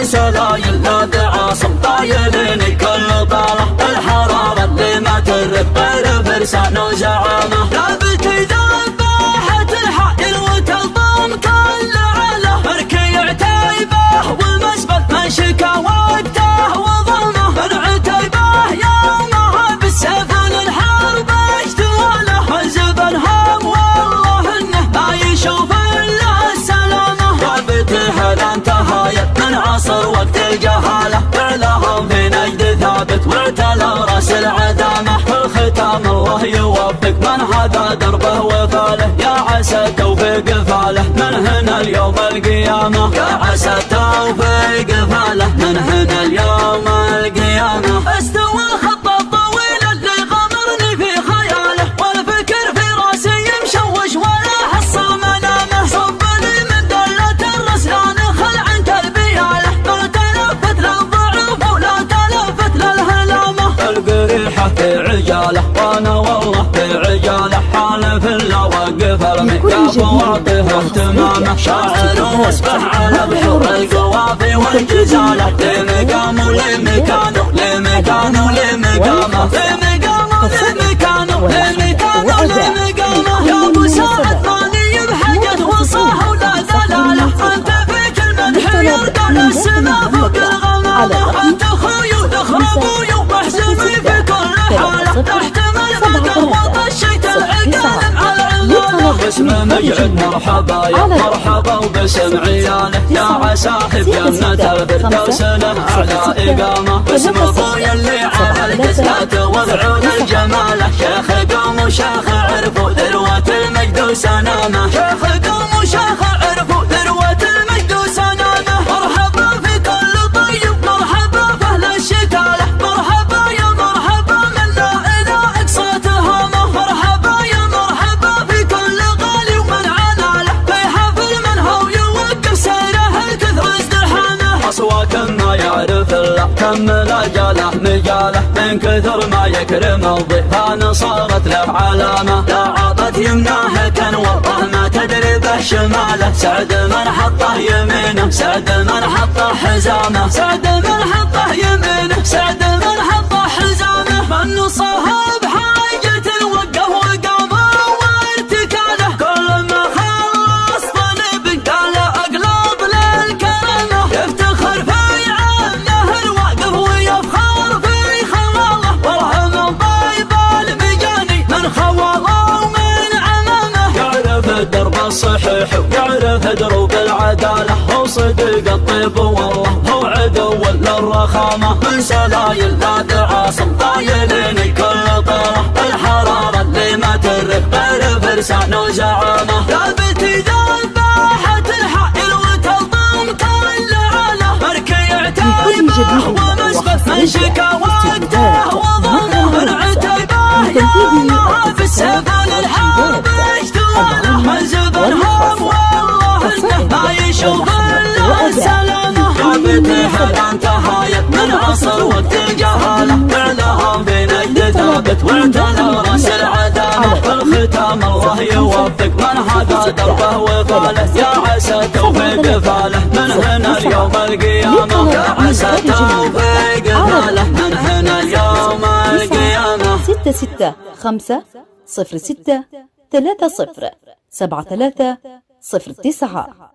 سلايل لا تعاصم طايلين كل طالة الحرارة اللي ما ترد غير فرسان وزعامة ثابت ذباحة الحائل وتلطم كل عله بركي عتيبه والمسبل من شكا وقته وظلمه من عتيبه يومها بالسيف للحرب اشتواله حزبنها والله انه ما يشوف الا السلامه ثابت هذا انتهى من عصر وقت الجهاله فعلهم في نجد ثابت واعتلى راس العدامه الختام الله يوفق من هذا دربه وفاله يا عسى توفيق فاله من هنا اليوم القيامه يا عسى توفيق فاله من هنا اليوم القيامه استوى الخط الطويل اللي غمرني في خياله والفكر في راسي مشوش ولا حصل منامه صب لي من دلة الرسلان خلع تربياله ما تلفت للضعف ولا تلفت للهلامه القريحة في عجاله وانا والله في عجاله حالف الا وقف المكتاب واعطيه اهتمامه شاعر واصبح على بحور القوافي والجزاله لمقامه لمكانه لمكانه لمقامه لمقامه لمكانه لمكانه لمقامه يا ابو سعد ماني بحاجة وصاه ولا دلاله انت فيك المدح يرقى للسما فوق الغمامه انت اخوي وذخر ابوي ومحزمي في كل حاله تحتمل ما قوط الشيت العقال على العمامه باسم مجعد مرحبا يا مرحبا وباسم عياله يا عساحب جنة الفردوس له اعلى اقامه باسم ابويا اللي على الكسلات والعود الجماله شيخ قوم وشيخ عرفوا ذروة المجد وسنامه شيخ قوم وشيخ عرفوا ذروة المجد وسنامه مرحبا في كل طيب مرحبا في اهل الشكاله مرحبا يا مرحبا من لا الى اقصى تهامه مرحبا يا مرحبا في كل غالي ومن عناله في حفل من هو يوقف سيره الكثر ازدحامه اصوات ما يعرف الا كم لا جاله مجاله من كثر ما يكرم الضيفان صارت له علامه لا عطت يمناه كان والله ما تدري به شماله سعد من حطه يمينه سعد من حطه حزامه سعد من حطه يمينه سعد من حطه حزامه من نصها بحاجة وقف وقامه وارتكاله كل ما خلص طلب قال اقلب للكرامه يفتخر في عامله الواقف ويفخر في خواله والله من طيب المجاني من خواله ومن عمامه يعرف الدرب الصحيح ويعرف دروب العداله هو صديق الطيب والله هو عدو للرخامه من سلايل لا تعاصم طايلين كل طاله الحراره اللي ما ترد غير فرسان وزعامه ثابت ذباحة الحائل وتلطم كل عله بركي عتيبه ومسبل من شكا وقته وظلمه من عتيبه يومها في السيف للحرب اشتواله حزبنهم والله انه ما يشوف الا السلامه ثابت هذا انتهى من عصر وقت الجهاله فعلهم في نجد ثابت واعتلى راس العدامه الختام الله يوفق من هذا دربه وفاله يا عسى توفيق فاله من هنا اليوم القيامه يا عسى توفيق فاله من هنا اليوم القيامه 66 5 06 30 73 09